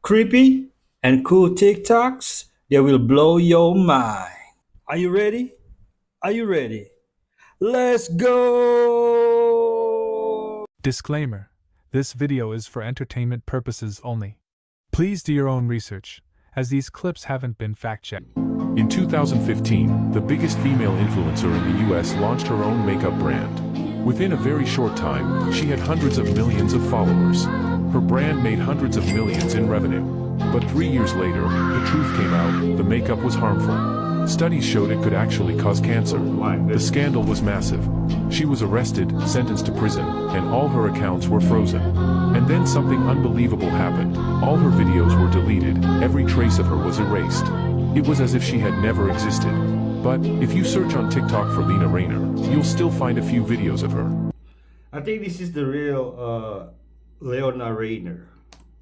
creepy and cool TikToks that will blow your mind. Are you ready? Are you ready? Let's go! Disclaimer: this video is for entertainment purposes only. Please do your own research, as these clips haven't been fact-checked. In 2015, the biggest female influencer in the US launched her own makeup brand. Within a very short time, she had hundreds of millions of followers. Her brand made hundreds of millions in revenue. But 3 years later, the truth came out: the makeup was harmful. Studies showed it could actually cause cancer. The scandal was massive. She was arrested, sentenced to prison, and all her accounts were frozen. And then something unbelievable happened. All her videos were deleted, every trace of her was erased. It was as if she had never existed. But if you search on TikTok for Lena Rayner, you'll still find a few videos of her. I think this is the real Leona Rayner.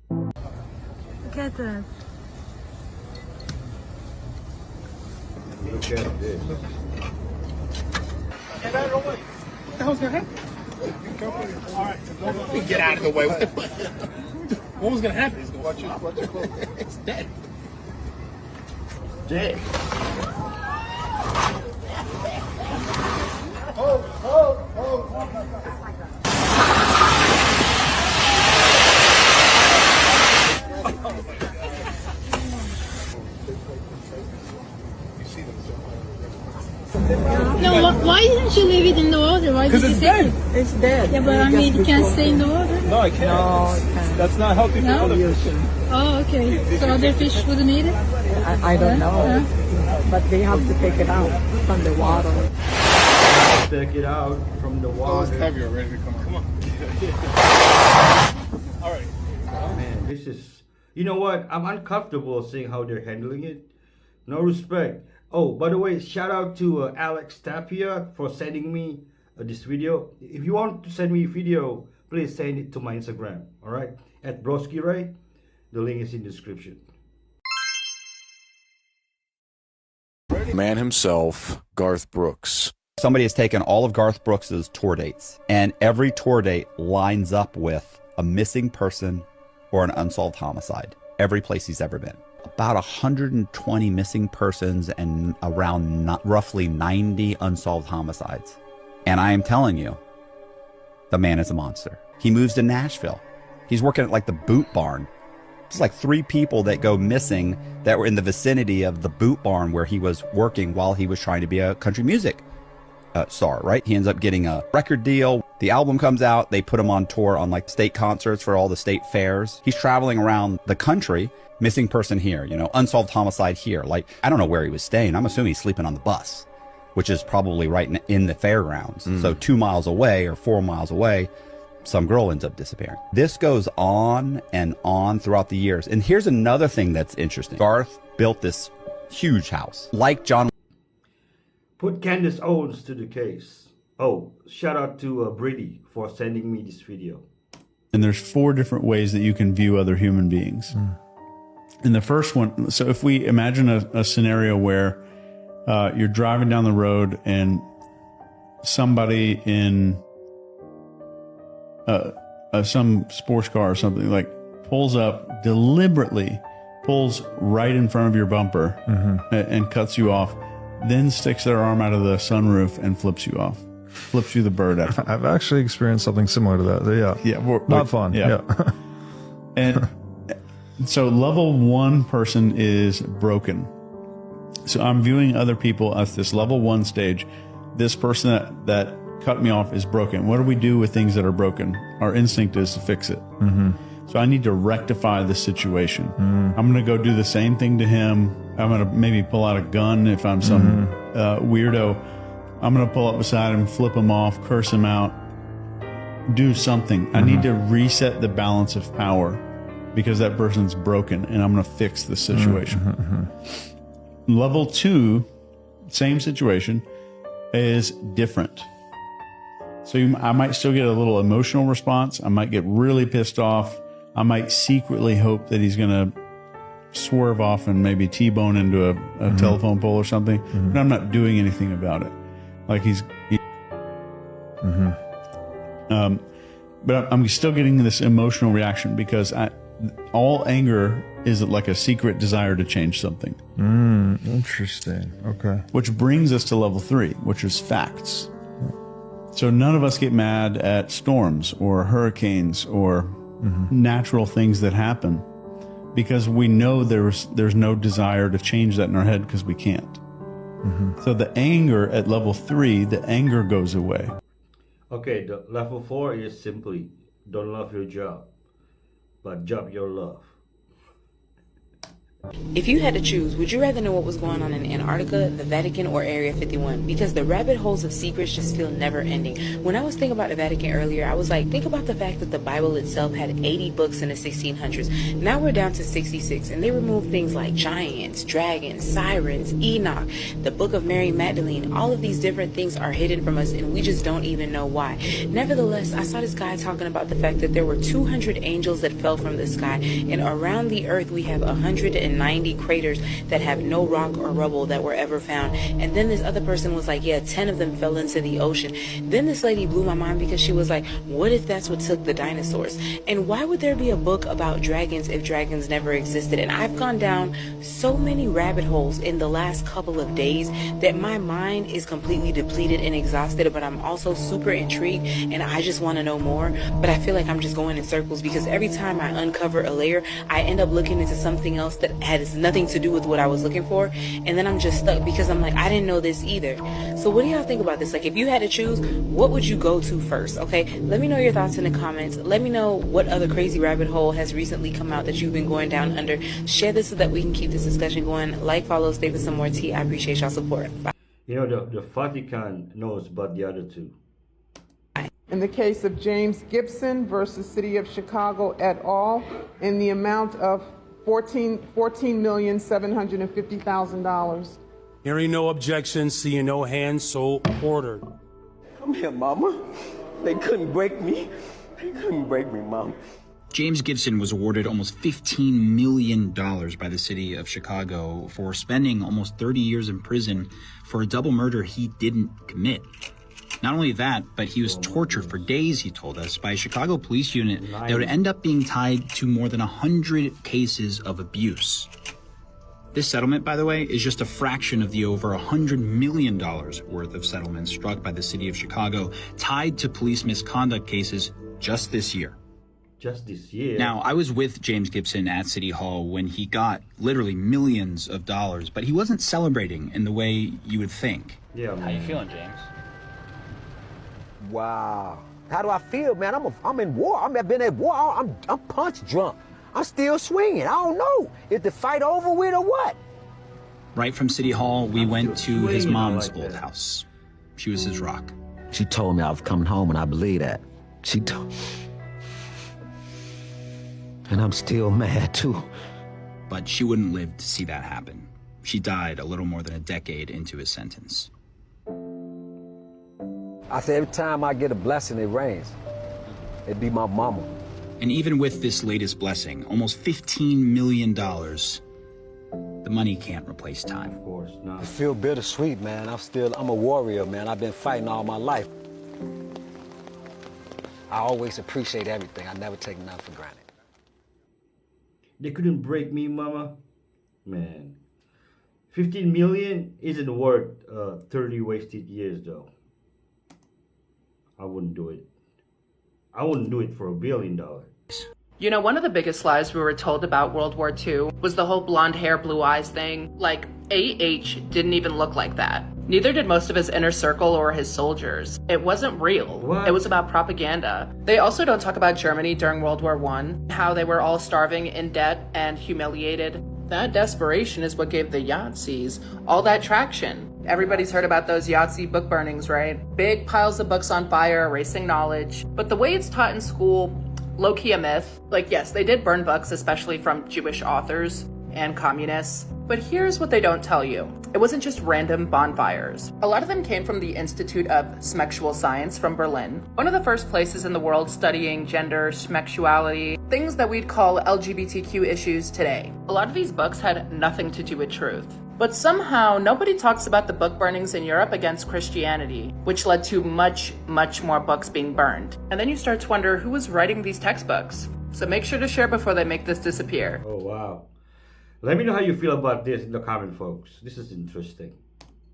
Look at that. Look at this. Get out of the way. What the hell's gonna happen? All right, get out of the way. What was gonna happen? He's gonna watch your clothes. It's dead. It's dead. No, why didn't you leave it in the water? Why did you it's take dead. it? It's dead. Yeah, but I mean, it can't stay in the water. No, I can't. No, it can't. That's not healthy for No? other fish. Oh, okay. So other fish wouldn't eat it? I don't know. Huh? But they have to take it out from the water. Take it out from the Oh, it's water. heavy already. Come on. All right. Man, this is... You know what? I'm uncomfortable seeing how they're handling it. No respect. Oh, by the way, shout out to Alex Tapia for sending me this video. If you want to send me a video, please send it to my Instagram. All right, at Broski Ray. The link is in the description. Man himself, Garth Brooks. Somebody has taken all of Garth Brooks's tour dates, and every tour date lines up with a missing person or an unsolved homicide. Every place he's ever been. About 120 missing persons and around roughly 90 unsolved homicides. And I am telling you, the man is a monster. He moves to Nashville. He's working at like the Boot Barn. It's like 3 people that go missing that were in the vicinity of the Boot Barn where he was working while he was trying to be a country music star, right? He ends up getting a record deal. The album comes out. They put him on tour on like state concerts for all the state fairs. He's traveling around the country. Missing person here, you know, unsolved homicide here. Like, I don't know where he was staying. I'm assuming he's sleeping on the bus, which is probably right in the fairgrounds. So 2 miles away or 4 miles away, some girl ends up disappearing. This goes on and on throughout the years. And here's another thing that's interesting. Garth built this huge house. Like John. Put Candace Owens to the case. Oh, shout out to Brady for sending me this video. And there's 4 different ways that you can view other human beings. And the first one, so if we imagine a scenario where you're driving down the road and somebody in some sports car or something like pulls up, deliberately pulls right in front of your bumper and cuts you off, then sticks their arm out of the sunroof and flips you off, flips you the bird out. I've actually experienced something similar to that. Yeah, not fun. Yeah. And so level 1 person is broken. So I'm viewing other people as this level 1 stage. This person that cut me off is broken. What do we do with things that are broken? Our instinct is to fix it. So I need to rectify the situation. I'm going to go do the same thing to him. I'm going to maybe pull out a gun if I'm some weirdo. I'm going to pull up beside him, flip him off, curse him out, do something. I need to reset the balance of power because that person's broken and I'm going to fix the situation. Level 2, same situation, is different. So I might still get a little emotional response. I might get really pissed off. I might secretly hope that he's going to swerve off and maybe T-bone into a telephone pole or something. But I'm not doing anything about it. Like but I'm still getting this emotional reaction because all anger is like a secret desire to change something. Interesting. Okay. Which brings us to level 3, which is facts. So none of us get mad at storms or hurricanes or natural things that happen because we know there's no desire to change that in our head because we can't. So the anger at level 3, the anger goes away. Okay, the level 4 is simply don't love your job, but job your love. If you had to choose, would you rather know what was going on in Antarctica, the Vatican, or Area 51? Because the rabbit holes of secrets just feel never ending. When I was thinking about the Vatican earlier, I was like, think about the fact that the Bible itself had 80 books in the 1600s. Now we're down to 66, and they removed things like giants, dragons, sirens, Enoch, the Book of Mary Magdalene. All of these different things are hidden from us, and we just don't even know why. Nevertheless, I saw this guy talking about the fact that there were 200 angels that fell from the sky, and around the earth we have 190 craters that have no rock or rubble that were ever found. And then this other person was like, yeah, 10 of them fell into the ocean. Then this lady blew my mind because she was like, what if that's what took the dinosaurs? And why would there be a book about dragons if dragons never existed? And I've gone down so many rabbit holes in the last couple of days that my mind is completely depleted and exhausted, but I'm also super intrigued and I just want to know more. But I feel like I'm just going in circles because every time I uncover a layer, I end up looking into something else that has nothing to do with what I was looking for, and then I'm just stuck because I'm like, I didn't know this either. So what do y'all think about this? Like, if you had to choose, what would you go to first? Okay, let me know your thoughts in the comments. Let me know what other crazy rabbit hole has recently come out that you've been going down under. Share this so that we can keep this discussion going. Like, follow, stay for some more tea. I appreciate y'all support. Bye. You know, the Vatican knows about the other two. In the case of James Gibson versus City of Chicago et al., in the amount of $14,750,000. Hearing no objections, seeing no hands, so ordered. Come here, Mama. They couldn't break me. They couldn't break me, Mom. James Gibson was awarded almost $15 million by the city of Chicago for spending almost 30 years in prison for a double murder he didn't commit. Not only that, but he was tortured for days, he told us, by a Chicago police unit that would end up being tied to more than 100 cases of abuse. This settlement, by the way, is just a fraction of the over $100 million worth of settlements struck by the city of Chicago tied to police misconduct cases just this year. Just this year? Now, I was with James Gibson at City Hall when he got literally millions of dollars, but he wasn't celebrating in the way you would think. Yeah, man. How you feeling, James? Wow. How do I feel, man? I'm in war. I've been at war. I'm punch drunk. I'm still swinging. I don't know. Is the fight over with or what? Right from City Hall, we went to his mom's old house. She was his rock. She told me I was coming home, and I believe that. She told... And I'm still mad, too. But she wouldn't live to see that happen. She died a little more than a decade into his sentence. I say every time I get a blessing, it rains. It'd be my mama. And even with this latest blessing, almost $15 million, the money can't replace time. Of course not. I feel bittersweet, man. I'm a warrior, man. I've been fighting all my life. I always appreciate everything. I never take nothing for granted. They couldn't break me, Mama. Man. 15 million isn't worth 30 wasted years, though. I wouldn't do it. I wouldn't do it for $1 billion. You know, one of the biggest lies we were told about World War II was the whole blonde hair, blue eyes thing. Like, A.H. didn't even look like that. Neither did most of his inner circle or his soldiers. It wasn't real. What? It was about propaganda. They also don't talk about Germany during World War I, how they were all starving, in debt, and humiliated. That desperation is what gave the Yahtzees all that traction. Everybody's heard about those Yahtzee book burnings, right? Big piles of books on fire, erasing knowledge. But the way it's taught in school, low-key a myth. Like, yes, they did burn books, especially from Jewish authors and communists. But here's what they don't tell you. It wasn't just random bonfires. A lot of them came from the Institute of Smexual Science from Berlin, one of the first places in the world studying gender, smexuality, things that we'd call LGBTQ issues today. A lot of these books had nothing to do with truth. But somehow, nobody talks about the book burnings in Europe against Christianity, which led to much, much more books being burned. And then you start to wonder who was writing these textbooks. So make sure to share before they make this disappear. Oh, wow. Let me know how you feel about this in the comment, folks. This is interesting.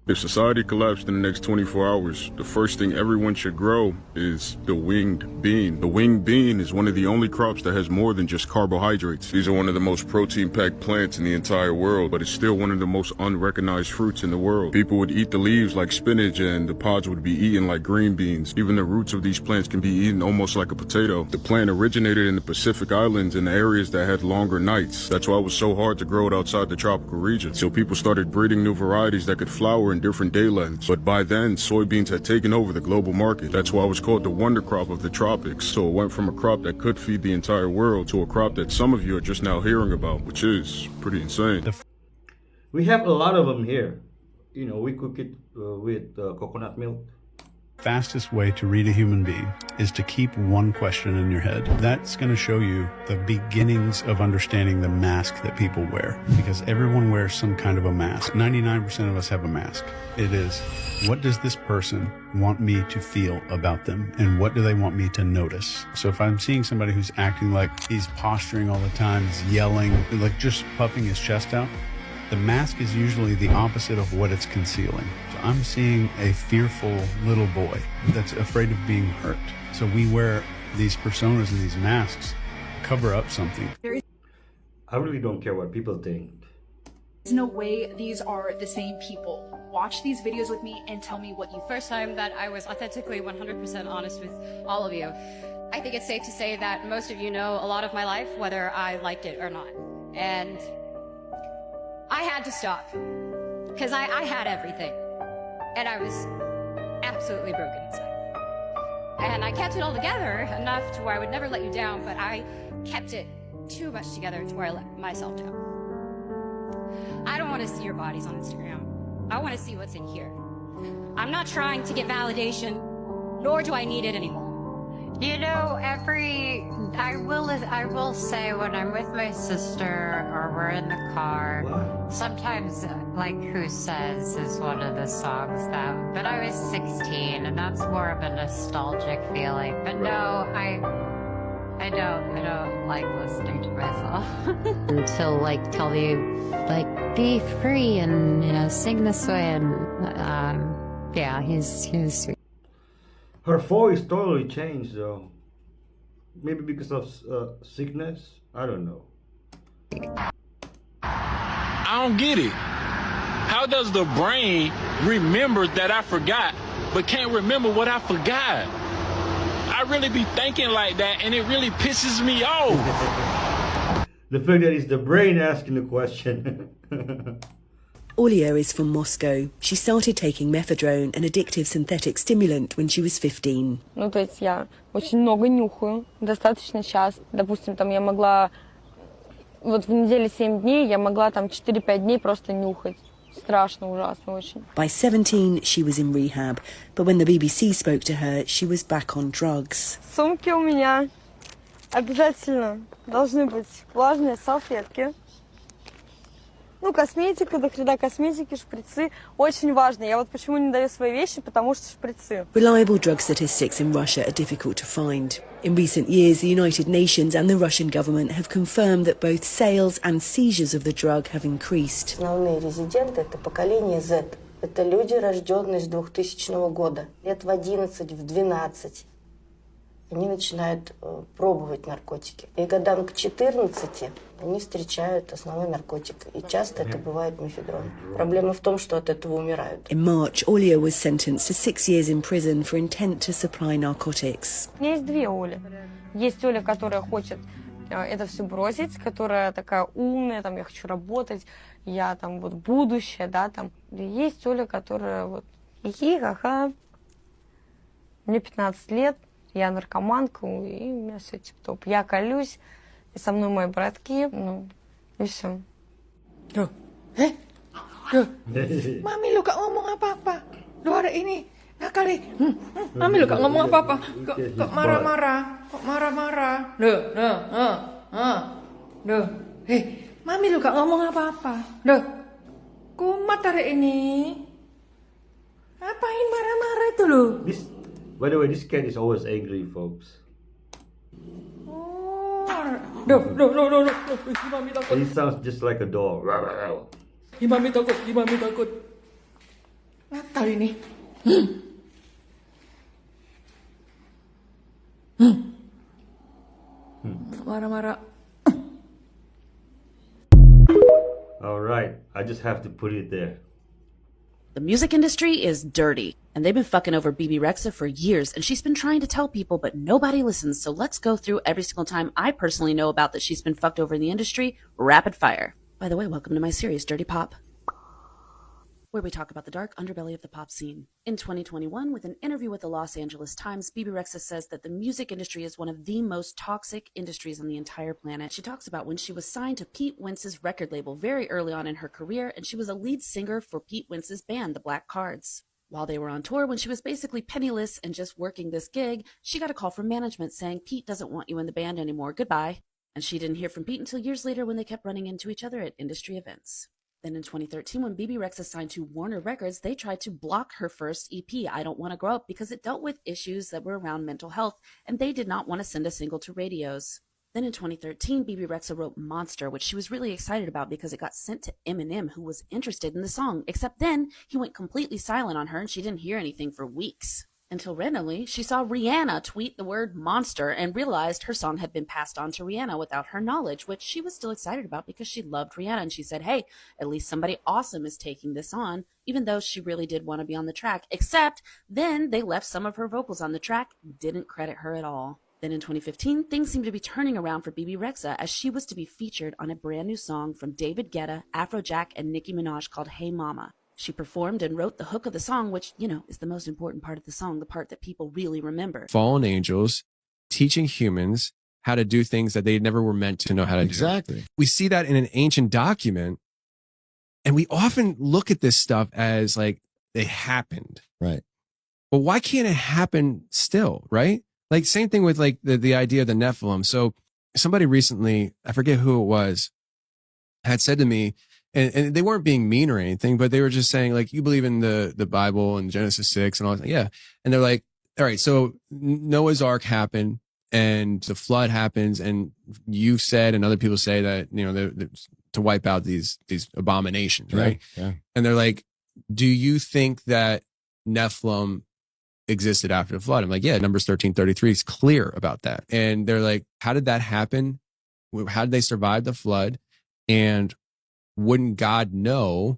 If society collapsed in the next 24 hours, the first thing everyone should grow is the winged bean. The winged bean is one of the only crops that has more than just carbohydrates. These are one of the most protein-packed plants in the entire world, but it's still one of the most unrecognized fruits in the world. People would eat the leaves like spinach and the pods would be eaten like green beans. Even the roots of these plants can be eaten almost like a potato. The plant originated in the Pacific Islands in the areas that had longer nights. That's why it was so hard to grow it outside the tropical region. So people started breeding new varieties that could flower in different day lengths. But by then, soybeans had taken over the global market. That's why it was called the wonder crop of the tropics. So it went from a crop that could feed the entire world to a crop that some of you are just now hearing about, which is pretty insane. We have a lot of them here. You know, we cook it with coconut milk. Fastest way to read a human being is to keep one question in your head. That's going to show you the beginnings of understanding the mask that people wear, because everyone wears some kind of a mask. 99% of us have a mask. It is, what does this person want me to feel about them, and what do they want me to notice? So if I'm seeing somebody who's acting like he's posturing all the time, he's yelling, like just puffing his chest out, the mask is usually the opposite of what it's concealing. So I'm seeing a fearful little boy that's afraid of being hurt. So we wear these personas and these masks to cover up something. I really don't care what people think. There's no way these are the same people. Watch these videos with me and tell me what you First time that I was authentically 100% honest with all of you. I think it's safe to say that most of you know a lot of my life, whether I liked it or not. And I had to stop, because I had everything, and I was absolutely broken inside. And I kept it all together enough to where I would never let you down, but I kept it too much together to where I let myself down. I don't want to see your bodies on Instagram. I want to see what's in here. I'm not trying to get validation, nor do I need it anymore. You know, I will say when I'm with my sister or we're in the car, sometimes like Who Says is one of the songs that, but I was 16 and that's more of a nostalgic feeling. But no, I don't like listening to myself. Until like tell you, like, be free and, you know, sing this way and, yeah, he's sweet. Her voice totally changed though. Maybe because of sickness? I don't know. I don't get it. How does the brain remember that I forgot, but can't remember what I forgot? I really be thinking like that, and it really pisses me off. The fact that it's the brain asking the question. Olia is from Moscow. She started taking methadone, an addictive synthetic stimulant, when she was 15. Ну, то есть я очень много нюхаю, достаточно часто. Допустим, там я могла, вот в неделе 7 дней, я могла там 4-5 дней просто нюхать. Страшно, ужасно очень. By 17, she was in rehab, but when the BBC spoke to her, she was back on drugs. В сумке у меня обязательно должны быть влажные салфетки. Ну, косметика, до хрена косметики, шприцы. Очень важно. Я вот почему не даю свои вещи, потому что шприцы. Reliable drug statistics in Russia are difficult to find. In recent years, the United Nations and the Russian government have confirmed that both sales and seizures of the drug have increased. Основные резиденты – это поколение Z. Это люди, рожденные с 2000 года. Лет в 11, в 12. Они начинают пробовать наркотики. И годам к 14 они встречают основной наркотик. И часто это бывает мефедрон. Проблема в том, что от этого умирают. In March, Olia was sentenced to 6 years in prison for intent to supply narcotics. У меня есть две Оли. Есть Оля, которая хочет это все бросить, которая такая умная, там, я хочу работать, я там вот будущее, да, там. И есть Оля, которая вот хихи-ха-ха. Мне 15 лет. Я наркоманка, и у меня все тип-топ. Я колюсь, и со мной мои братки, ну, и все. Mami lu gak ngomong apa-apa. Lu hari ini nakal nih. Mami lu gak ngomong apa-apa. Kok marah-marah. Kok marah-marah. Duh. Hei, Mami lu gak ngomong apa-apa. Duh. Kumat hari ini. Ngapain marah-marah itu lu? By the way, this cat is always angry, folks. Oh, No. Mami takut. He sounds just like a dog. Mami takut. Nakal ini. Marah-marah. All right, I just have to put it there. The music industry is dirty, and they've been fucking over Bebe Rexha for years, and she's been trying to tell people, but nobody listens. So let's go through every single time I personally know about that she's been fucked over in the industry, rapid fire. By the way, welcome to my series, Dirty Pop, where we talk about the dark underbelly of the pop scene. In 2021, with an interview with the Los Angeles Times, Bebe Rexha says that the music industry is one of the most toxic industries on the entire planet. She talks about when she was signed to Pete Wentz's record label very early on in her career, and she was a lead singer for Pete Wentz's band, the Black Cards. While they were on tour, when she was basically penniless and just working this gig, she got a call from management saying, "Pete doesn't want you in the band anymore, goodbye." And she didn't hear from Pete until years later when they kept running into each other at industry events. Then in 2013, when Bebe Rexha signed to Warner Records, they tried to block her first EP, I Don't Want to Grow Up, because it dealt with issues that were around mental health, and they did not want to send a single to radios. Then in 2013, Bebe Rexha wrote Monster, which she was really excited about because it got sent to Eminem, who was interested in the song, except then he went completely silent on her and she didn't hear anything for weeks. Until randomly, she saw Rihanna tweet the word monster and realized her song had been passed on to Rihanna without her knowledge, which she was still excited about because she loved Rihanna. And she said, hey, at least somebody awesome is taking this on, even though she really did want to be on the track. Except then they left some of her vocals on the track, didn't credit her at all. Then in 2015, things seemed to be turning around for Bebe Rexha as she was to be featured on a brand new song from David Guetta, Afrojack, and Nicki Minaj called Hey Mama. She performed and wrote the hook of the song, which, you know, is the most important part of the song, the part that people really remember. Fallen angels teaching humans how to do things that they never were meant to know how to do. Exactly. We see that in an ancient document, and we often look at this stuff as like they happened. Right. But why can't it happen still, right? Like same thing with like the idea of the Nephilim. So somebody recently, I forget who it was, had said to me, and they weren't being mean or anything, but they were just saying like, you believe in the Bible and Genesis 6 and all that. Yeah. And they're like, all right, so Noah's Ark happened and the flood happens. And you said, and other people say that, you know, they're to wipe out these abominations. Right. Yeah. And they're like, do you think that Nephilim existed after the flood? I'm like, yeah, Numbers 13:33 is clear about that. And they're like, how did that happen? How did they survive the flood? And wouldn't God know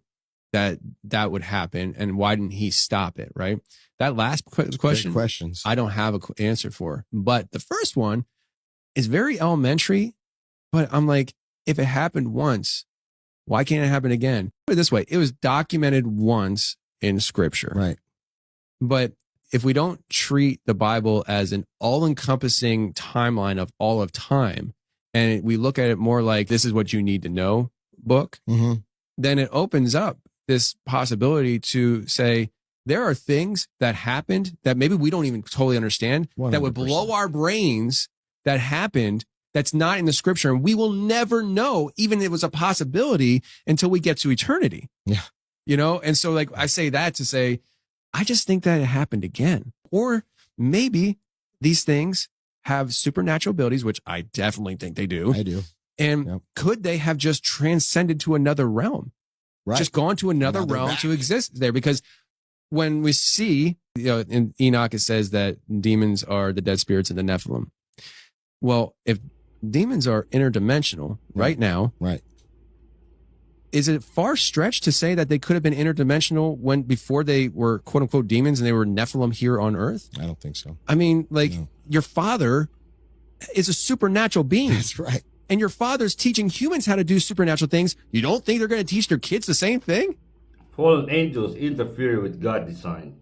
that that would happen? And why didn't he stop it? Right. That last question, questions, I don't have an answer for. But the first one is very elementary. But I'm like, if it happened once, why can't it happen again? Put it this way. It was documented once in scripture. Right. But if we don't treat the Bible as an all-encompassing timeline of all of time, and we look at it more like this is what you need to know book, then it opens up this possibility to say there are things that happened that maybe we don't even totally understand 100%. that would blow our brains that happened that's not in the scripture. And we will never know, even if it was a possibility, until we get to eternity. Yeah. You know? And so like I say that to say, I just think that it happened again. Or maybe these things have supernatural abilities, which I definitely think they do. I do. And could they have just transcended to another realm? Right. Just gone to another realm to exist there? Because when we see, you know, in Enoch, it says that demons are the dead spirits of the Nephilim. Well, if demons are interdimensional right now, right, is it far stretched to say that they could have been interdimensional when before they were quote unquote demons and they were Nephilim here on earth? I don't think so. I mean, like your father is a supernatural being. That's right. And your father's teaching humans how to do supernatural things. You don't think they're going to teach their kids the same thing? Fallen angels interfere with God's design.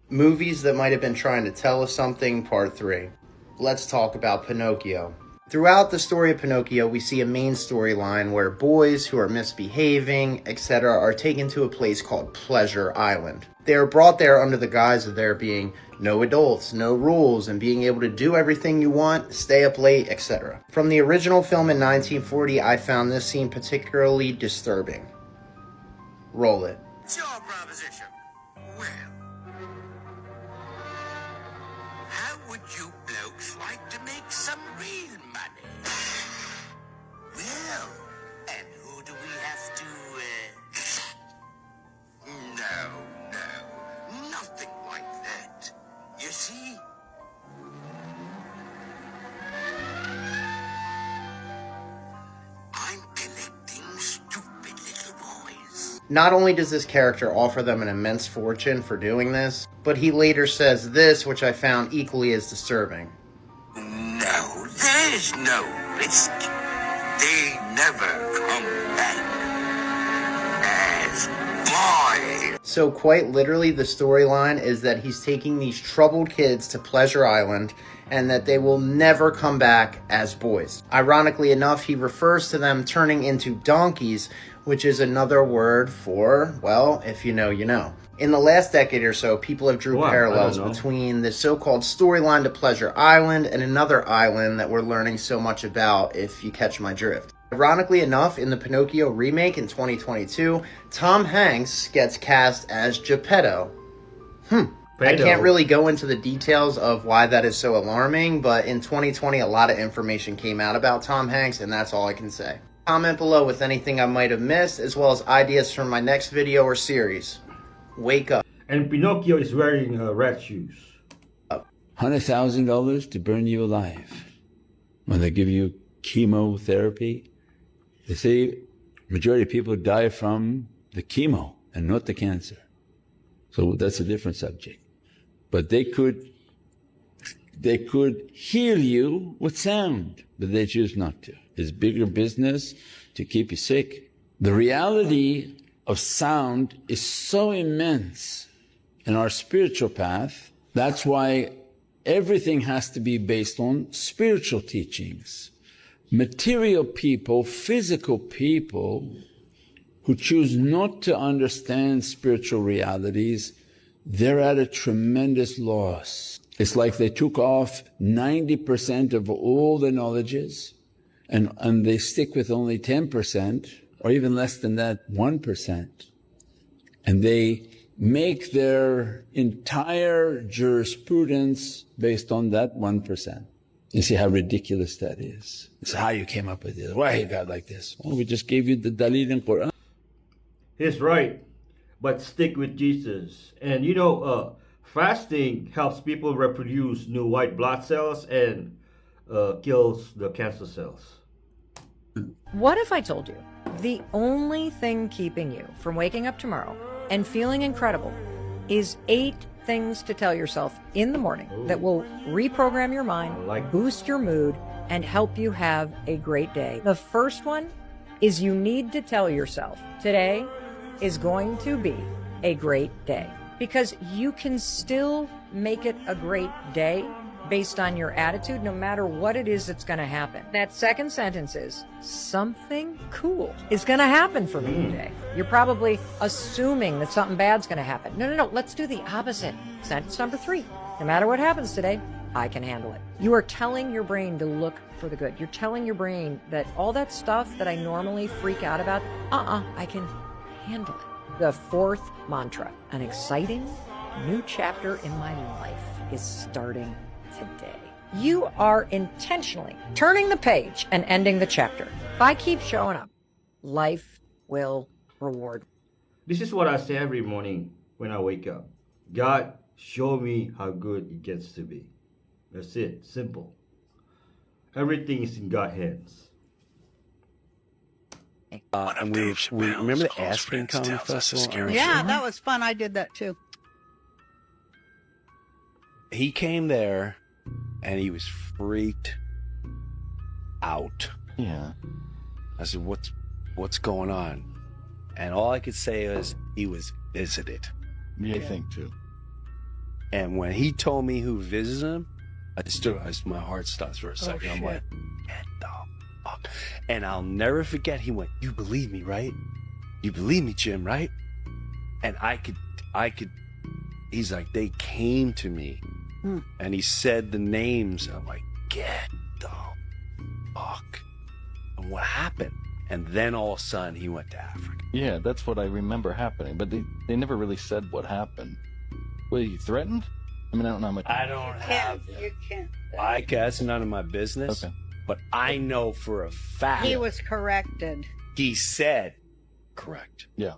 Movies that might have been trying to tell us something, part 3. Let's talk about Pinocchio. Throughout the story of Pinocchio, we see a main storyline where boys who are misbehaving, etc., are taken to a place called Pleasure Island. They are brought there under the guise of there being no adults, no rules, and being able to do everything you want, stay up late, etc. From the original film in 1940, I found this scene particularly disturbing. Roll it. It's your proposition. Well, how would you blokes like to make some real money? Not only does this character offer them an immense fortune for doing this, but he later says this, which I found equally as disturbing. No, there's no risk. They never come back as boys. So quite literally, the storyline is that he's taking these troubled kids to Pleasure Island and that they will never come back as boys. Ironically enough, he refers to them turning into donkeys, which is another word for, well, if you know, you know. In the last decade or so, people have drew parallels between the so-called storyline to Pleasure Island and another island that we're learning so much about, if you catch my drift. Ironically enough, in the Pinocchio remake in 2022, Tom Hanks gets cast as Geppetto. I can't really go into the details of why that is so alarming, but in 2020, a lot of information came out about Tom Hanks, and that's all I can say. Comment below with anything I might have missed, as well as ideas for my next video or series. Wake up. And Pinocchio is wearing red shoes. $100,000 to burn you alive. When they give you chemotherapy, they say majority of people die from the chemo and not the cancer. So that's a different subject. But they could heal you with sound, but they choose not to. It's bigger business to keep you sick. The reality of sound is so immense in our spiritual path. That's why everything has to be based on spiritual teachings. Material people, physical people who choose not to understand spiritual realities, they're at a tremendous loss. It's like they took off 90% of all the knowledges and they stick with only 10%, or even less than that, 1%. And they make their entire jurisprudence based on that 1%. You see how ridiculous that is. It's how you came up with this. Why you got like this? Well, we just gave you the Dalil in Quran. He's right, but stick with Jesus. And fasting helps people reproduce new white blood cells and kills the cancer cells. What if I told you the only thing keeping you from waking up tomorrow and feeling incredible is 8 things to tell yourself in the morning that will reprogram your mind, boost your mood, and help you have a great day? The first one is you need to tell yourself today is going to be a great day, because you can still make it a great day based on your attitude, no matter what it is that's going to happen. That second sentence is, something cool is going to happen for me today. You're probably assuming that something bad's going to happen. No, let's do the opposite. Sentence number 3, no matter what happens today, I can handle it. You are telling your brain to look for the good. You're telling your brain that all that stuff that I normally freak out about, I can handle it. The 4th mantra, an exciting new chapter in my life is starting today. You are intentionally turning the page and ending the chapter. If I keep showing up, life will reward. This is what I say every morning when I wake up. God, show me how good it gets to be. That's it. Simple. Everything is in God's hands. And we remember the Aspen Comedy Festival? Yeah, that was fun. I did that too. He came there and he was freaked out. Yeah. I said, what's going on? And all I could say is he was visited. Yeah, I think too. And when he told me who visited him, my heart stops for a second. I'm like, get the fuck. And I'll never forget, he went, you believe me, right? You believe me, Jim, right? And I could, he's like, they came to me. And he said the names. And I'm like, get the fuck. And what happened? And then all of a sudden he went to Africa. Yeah, that's what I remember happening. But they never really said what happened. Were you threatened? I mean, I don't know how much. I don't have. You can't. I guess none of my business. Okay. But I know for a fact. He was corrected. He said, correct. Yeah.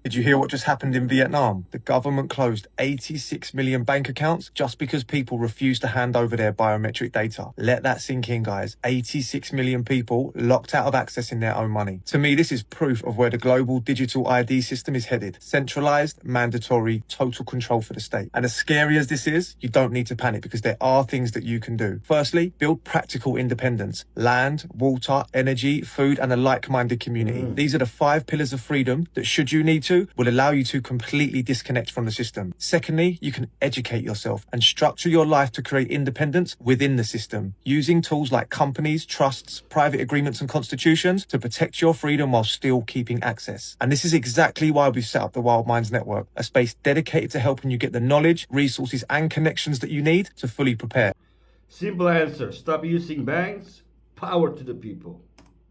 Did you hear what just happened in Vietnam? The government closed 86 million bank accounts just because people refused to hand over their biometric data. Let that sink in, guys. 86 million people locked out of accessing their own money. To me, this is proof of where the global digital ID system is headed. Centralized, mandatory, total control for the state. And as scary as this is, you don't need to panic because there are things that you can do. Firstly, build practical independence. Land, water, energy, food, and a like-minded community. These are the 5 pillars of freedom that, should you need to, will allow you to completely disconnect from the system. Secondly, you can educate yourself and structure your life to create independence within the system, using tools like companies, trusts, private agreements and constitutions to protect your freedom while still keeping access. And this is exactly why we've set up the Wild Minds Network, a space dedicated to helping you get the knowledge, resources and connections that you need to fully prepare. Simple answer. Stop using banks. Power to the people.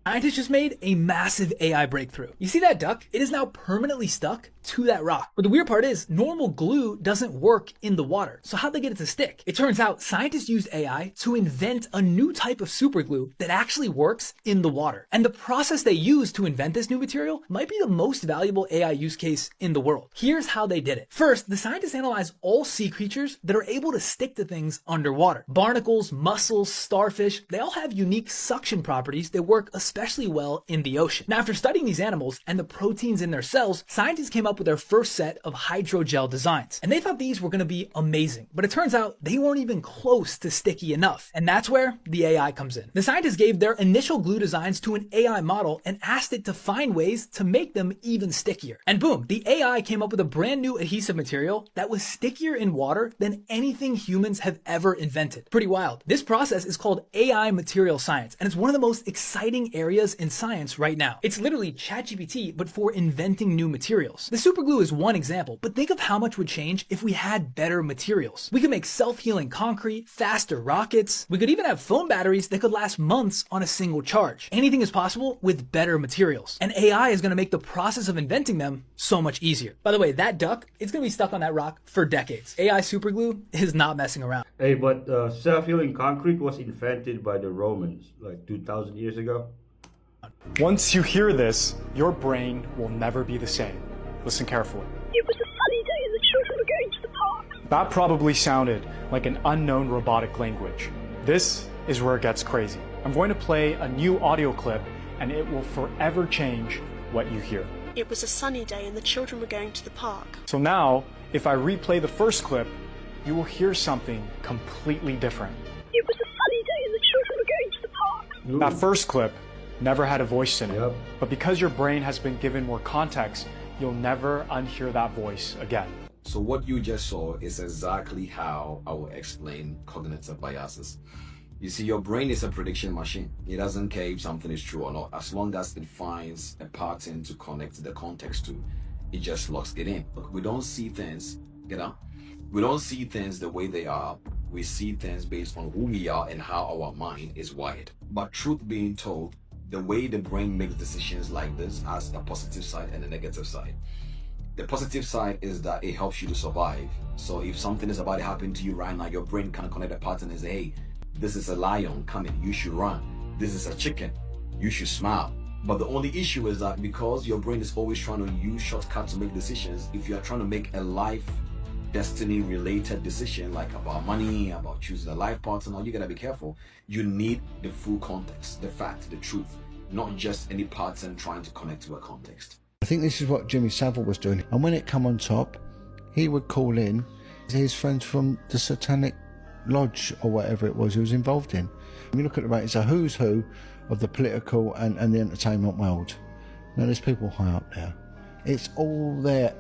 Scientists just made a massive AI breakthrough. You see that duck? It is now permanently stuck to that rock. But the weird part is, normal glue doesn't work in the water. So how'd they get it to stick? It turns out scientists used AI to invent a new type of superglue that actually works in the water. And the process they used to invent this new material might be the most valuable AI use case in the world. Here's how they did it. First, the scientists analyzed all sea creatures that are able to stick to things underwater. Barnacles, mussels, starfish, they all have unique suction properties that work especially well in the ocean. Now, after studying these animals and the proteins in their cells, scientists came up with their first set of hydrogel designs. And they thought these were going to be amazing. But it turns out they weren't even close to sticky enough. And that's where the AI comes in. The scientists gave their initial glue designs to an AI model and asked it to find ways to make them even stickier. And boom, the AI came up with a brand new adhesive material that was stickier in water than anything humans have ever invented. Pretty wild. This process is called AI material science, and it's one of the most exciting areas in science right now. It's literally ChatGPT, but for inventing new materials. The superglue is one example, but think of how much would change if we had better materials. We could make self-healing concrete, faster rockets. We could even have phone batteries that could last months on a single charge. Anything is possible with better materials. And AI is going to make the process of inventing them so much easier. By the way, that duck, it's going to be stuck on that rock for decades. AI superglue is not messing around. Hey, but self-healing concrete was invented by the Romans like 2,000 years ago. Once you hear this, your brain will never be the same. Listen carefully. It was a sunny day and the children were going to the park. That probably sounded like an unknown robotic language. This is where it gets crazy. I'm going to play a new audio clip and it will forever change what you hear. It was a sunny day and the children were going to the park. So now, if I replay the first clip, you will hear something completely different. It was a sunny day and the children were going to the park. That first clip never had a voice in it, but because your brain has been given more context, you'll never unhear that voice again. So what you just saw is exactly how I will explain cognitive biases. You see, your brain is a prediction machine. It doesn't care if something is true or not. As long as it finds a pattern to connect the context to, it just locks it in. Look, we don't see things, we don't see things the way they are. We see things based on who we are and how our mind is wired. But truth being told, the way the brain makes decisions like this has a positive side and a negative side. The positive side is that it helps you to survive. So if something is about to happen to you right now, your brain can connect a pattern and say, hey, this is a lion coming, you should run. This is a chicken, you should smile. But the only issue is that because your brain is always trying to use shortcuts to make decisions, if you are trying to make a life destiny related decision, like about money, about choosing a life partner, you gotta be careful. You need the full context, the fact, the truth, not just any pattern trying to connect to a context. I think this is what Jimmy Savile was doing. And when it come on top, he would call in his friends from the Satanic Lodge or whatever it was he was involved in. When you look at the it's a who's who of the political and the entertainment world. Now there's people high up there. It's all there.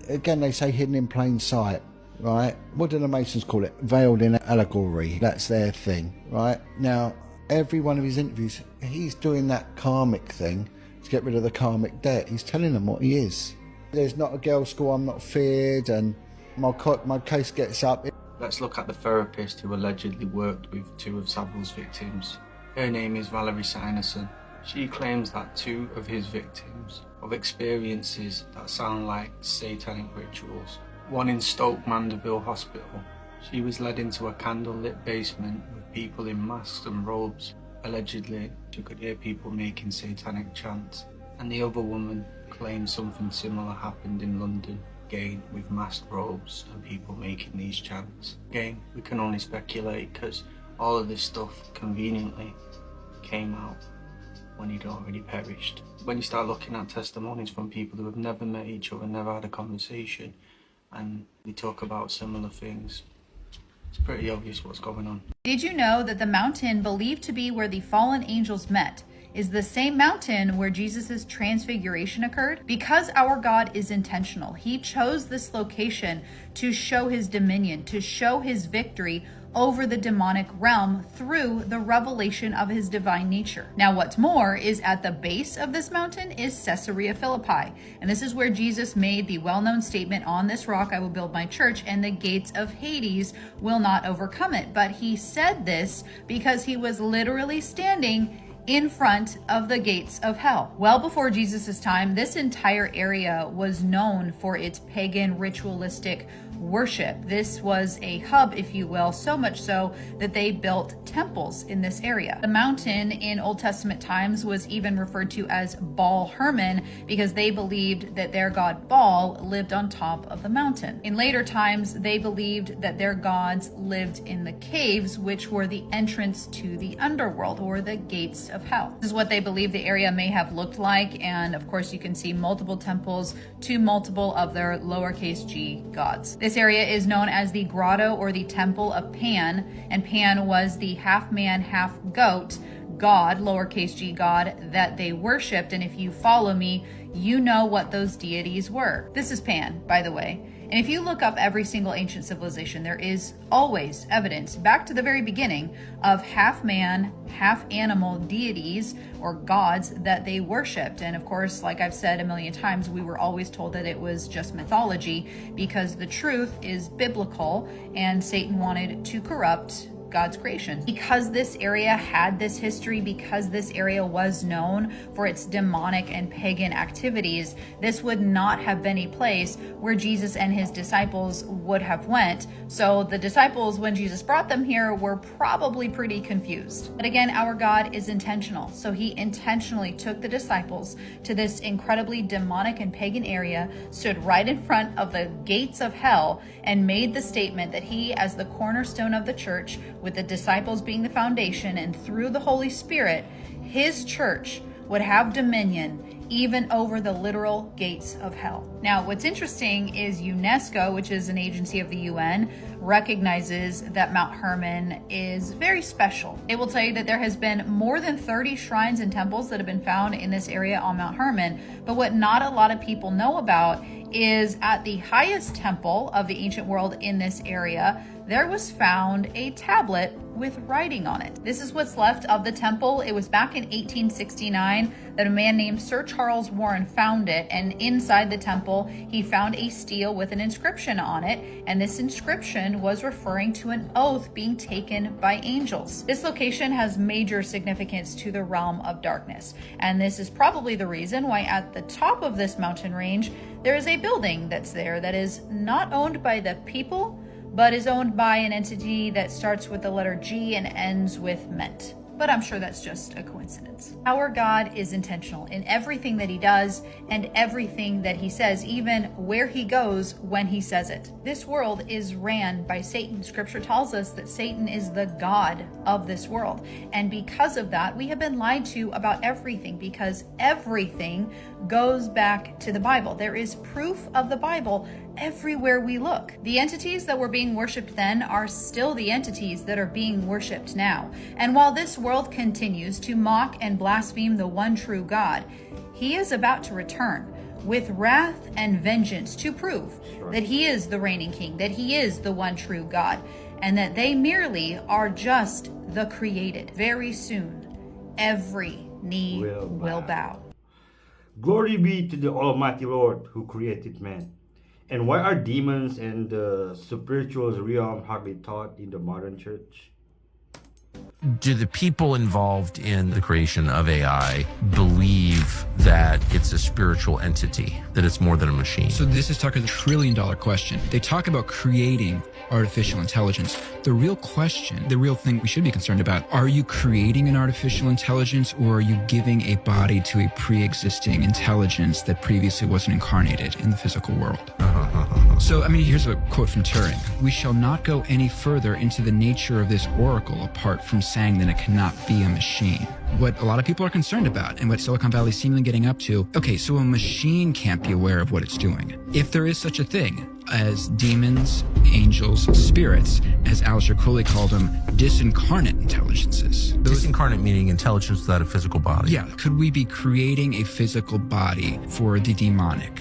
Again, they say hidden in plain sight, right? What do the Masons call it? Veiled in allegory. That's their thing, right? Now, every one of his interviews, he's doing that karmic thing to get rid of the karmic debt. He's telling them what he is. There's not a girls' school, I'm not feared, and my case gets up. Let's look at the therapist who allegedly worked with 2 of Savile's victims. Her name is Valerie Sinerson. She claims that 2 of his victims of experiences that sound like satanic rituals. One in Stoke Mandeville Hospital. She was led into a candlelit basement with people in masks and robes. Allegedly, she could hear people making satanic chants. And the other woman claims something similar happened in London, again with masked robes and people making these chants. Again, we can only speculate because all of this stuff conveniently came out when he'd already perished. When you start looking at testimonies from people who have never met each other, never had a conversation, and they talk about similar things, it's pretty obvious what's going on. Did you know that the mountain believed to be where the fallen angels met is the same mountain where Jesus' transfiguration occurred? Because our God is intentional, he chose this location to show his dominion, to show his victory over the demonic realm through the revelation of his divine nature. Now, what's more is at the base of this mountain is Caesarea Philippi. And this is where Jesus made the well-known statement, "On this rock I will build my church, and the gates of Hades will not overcome it." But he said this because he was literally standing in front of the gates of hell. Well before Jesus' time, this entire area was known for its pagan ritualistic worship. This was a hub, if you will, so much so that they built temples in this area. The mountain in Old Testament times was even referred to as Baal Hermon because they believed that their god Baal lived on top of the mountain. In later times, they believed that their gods lived in the caves, which were the entrance to the underworld or the gates of hell. This is what they believe the area may have looked like, and of course you can see multiple temples to multiple of their lowercase g gods. This area is known as the Grotto or the Temple of Pan, and Pan was the half-man, half-goat god, lowercase g god, that they worshipped. And if you follow me, you know what those deities were. This is Pan, by the way. And if you look up every single ancient civilization, there is always evidence, back to the very beginning, of half-man, half-animal deities or gods that they worshipped. And of course, like I've said a million times, we were always told that it was just mythology because the truth is biblical and Satan wanted to corrupt God's creation. Because this area had this history, because this area was known for its demonic and pagan activities, this would not have been a place where Jesus and his disciples would have went. So the disciples, when Jesus brought them here, were probably pretty confused. But again, our God is intentional. So he intentionally took the disciples to this incredibly demonic and pagan area, stood right in front of the gates of hell, and made the statement that he, as the cornerstone of the church, with the disciples being the foundation, and through the Holy Spirit, his church would have dominion even over the literal gates of hell. Now, what's interesting is UNESCO, which is an agency of the UN, recognizes that Mount Hermon is very special. It will tell you that there has been more than 30 shrines and temples that have been found in this area on Mount Hermon. But what not a lot of people know about is at the highest temple of the ancient world in this area, there was found a tablet with writing on it. This is what's left of the temple. It was back in 1869 that a man named Sir Charles Warren found it, and inside the temple he found a stele with an inscription on it, and this inscription was referring to an oath being taken by angels. This location has major significance to the realm of darkness, and this is probably the reason why at the top of this mountain range there is a building that's there that is not owned by the people, but is owned by an entity that starts with the letter G and ends with Ment. But I'm sure that's just a coincidence. Our God is intentional in everything that he does and everything that he says, even where he goes when he says it. This world is ran by Satan. Scripture tells us that Satan is the god of this world. And because of that, we have been lied to about everything, because everything goes back to the Bible. There is proof of the Bible everywhere we look. The entities that were being worshipped then are still the entities that are being worshipped now. And while this world continues to mock and blaspheme the one true God, he is about to return with wrath and vengeance to prove that he is the reigning king, that he is the one true God, and that they merely are just the created. Very soon, every knee will bow. Glory be to the Almighty Lord who created man. And why are demons and the spiritual realm hardly taught in the modern church? Do the people involved in the creation of AI believe that it's a spiritual entity, that it's more than a machine? So this is Tucker's trillion-dollar question. They talk about creating artificial intelligence. The real question, the real thing we should be concerned about, are you creating an artificial intelligence, or are you giving a body to a pre-existing intelligence that previously wasn't incarnated in the physical world? So, I mean, here's a quote from Turing. We shall not go any further into the nature of this oracle apart from saying that it cannot be a machine. What a lot of people are concerned about, and what Silicon Valley is seemingly getting up to, okay, so a machine can't be aware of what it's doing. If there is such a thing as demons, angels, spirits, as Aleister Crowley called them, disincarnate intelligences. Disincarnate meaning intelligence without a physical body. Yeah. Could we be creating a physical body for the demonic?